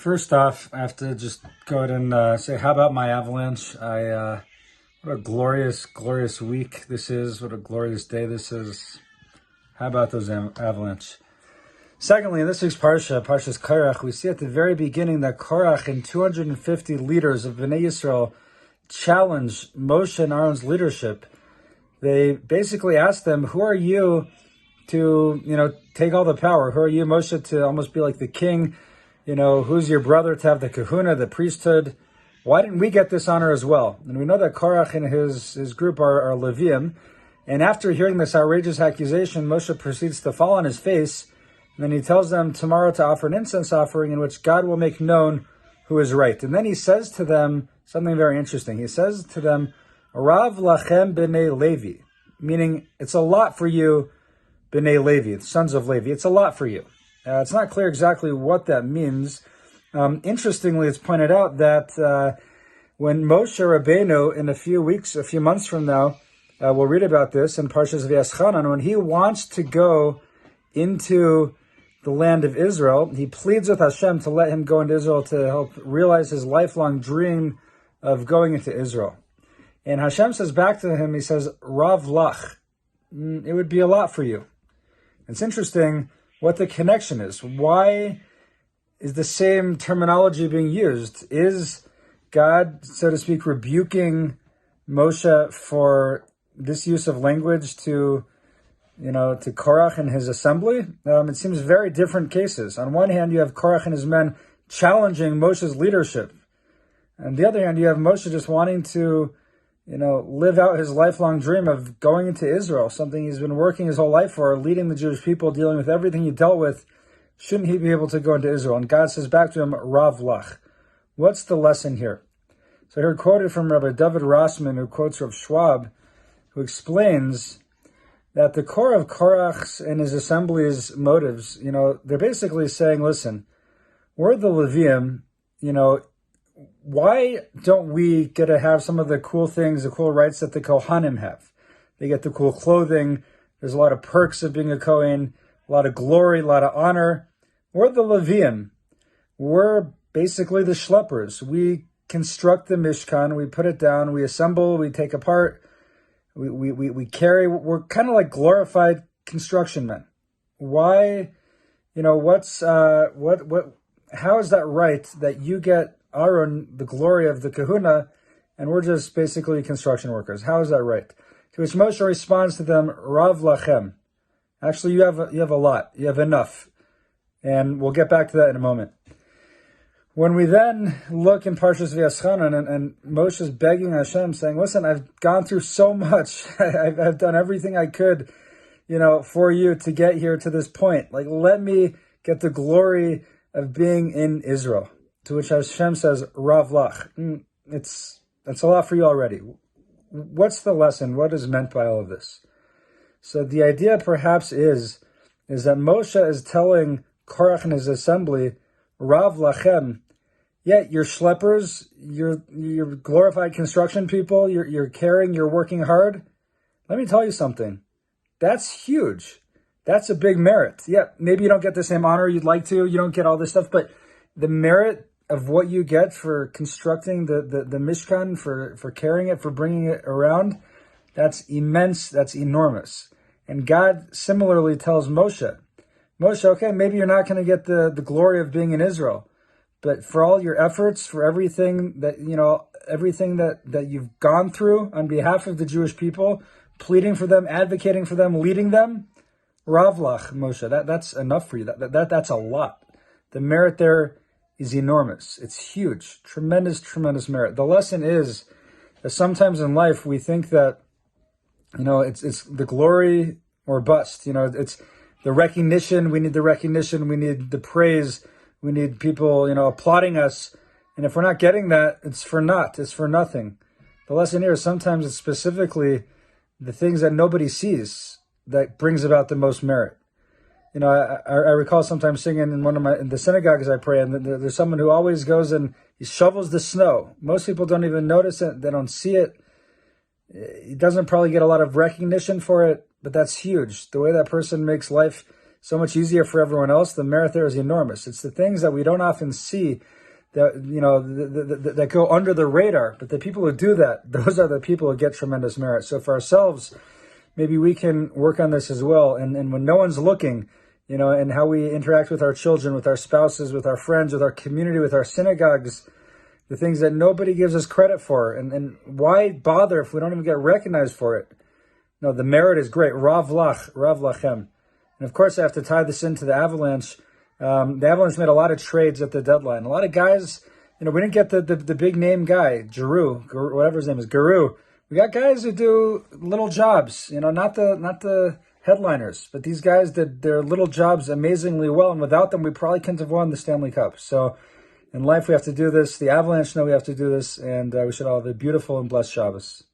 First off, I have to just go ahead and say, how about my avalanche? What a glorious, glorious week this is. What a glorious day this is. How about those avalanche? Secondly, in this week's Parsha, Parshas KORACH, we see at the very beginning that KORACH and 250 leaders of Bnei Yisrael challenge Moshe and Aaron's leadership. They basically ask them, who are you to, take all the power? Who are you, Moshe, to almost be like the king? Who's your brother to have the kahuna, the priesthood? Why didn't we get this honor as well? And we know that KORACH and his group are Levium. And after hearing this outrageous accusation, Moshe proceeds to fall on his face. And then he tells them tomorrow to offer an incense offering in which God will make known who is right. And then he says to them something very interesting. He says to them, Rav lachem b'nei Levi, meaning it's a lot for you, b'nei Levi, the sons of Levi. It's a lot for you. It's not clear exactly what that means. Interestingly, it's pointed out that when Moshe Rabbeinu, in a few months from now, we'll read about this in Parshas V'yaschanan, when he wants to go into the land of Israel, he pleads with Hashem to let him go into Israel to help realize his lifelong dream of going into Israel. And Hashem says back to him, he says, Rav lach, it would be a lot for you. It's interesting what the connection is. Why is the same terminology being used? Is God, so to speak, rebuking Moshe for this use of language to KORACH and his assembly? It seems very different cases. On one hand, you have KORACH and his men challenging Moshe's leadership. On the other hand, you have Moshe just wanting to, live out his lifelong dream of going into Israel, something he's been working his whole life for, leading the Jewish people, dealing with everything he dealt with. Shouldn't he be able to go into Israel? And God says back to him, Rav lach. What's the lesson here? So I heard quoted from Rabbi David Rossman, who quotes Rav Schwab, who explains that the core of KORACH's and his assembly's motives, they're basically saying, listen, we're the Levium, why don't we get to have some of the cool things, the cool rights that the Kohanim have? They get the cool clothing. There's a lot of perks of being a Kohen, a lot of glory, a lot of honor. We're the Levium. We're basically the schleppers. We construct the Mishkan, we put it down, we assemble, we take apart, we carry. We're kind of like glorified construction men. Why, how is that right that you get Aaron the glory of the kahuna, and we're just basically construction workers? How is that right? To which Moshe responds to them, Rav lachem. Actually, you have a lot. You have enough. And we'll get back to that in a moment. When we then look in Parshas V'yaschanan, and Moshe's begging Hashem, saying, listen, I've gone through so much. I've done everything I could, for you to get here to this point. Like, let me get the glory of being in Israel. To which Hashem says, Rav lach. That's a lot for you already. What's the lesson? What is meant by all of this? So the idea perhaps is that Moshe is telling KORACH and his assembly, Rav lachem, you're schleppers, you're glorified construction people, you're caring, you're working hard. Let me tell you something. That's huge. That's a big merit. Yeah, maybe you don't get the same honor you'd like to, you don't get all this stuff, but the merit of what you get for constructing the Mishkan, for carrying it, for bringing it around, that's immense, that's enormous. And God similarly tells Moshe, okay, maybe you're not going to get the glory of being in Israel, but for all your efforts, for everything that, everything that you've gone through on behalf of the Jewish people, pleading for them, advocating for them, leading them, Rav lach, Moshe, that's enough for you. That's a lot. The merit there is enormous. It's huge. Tremendous, tremendous merit. The lesson is that sometimes in life we think that, it's the glory or bust. It's the recognition. We need the recognition. We need the praise. We need people, applauding us. And if we're not getting that, it's for naught. It's for nothing. The lesson here is sometimes it's specifically the things that nobody sees that brings about the most merit. I recall sometimes singing in the synagogues I pray, and there's someone who always goes and he shovels the snow. Most people don't even notice it. They don't see it. He doesn't probably get a lot of recognition for it, but that's huge. The way that person makes life so much easier for everyone else. The merit there is enormous. It's the things that we don't often see that, that go under the radar. But the people who do that, those are the people who get tremendous merit. So for ourselves, maybe we can work on this as well. And when no one's looking, and how we interact with our children, with our spouses, with our friends, with our community, with our synagogues, the things that nobody gives us credit for. And why bother if we don't even get recognized for it? No, the merit is great. Rav lachem. And of course, I have to tie this into the Avalanche. The Avalanche made a lot of trades at the deadline. A lot of guys, we didn't get the big name guy, Giroux, whatever his name is, Giroux. We got guys who do little jobs, not the headliners, but these guys did their little jobs amazingly well. And without them, we probably couldn't have won the Stanley Cup. So in life, we have to do this. The Avalanche know we have to do this. And we should all have a beautiful and blessed Shabbos.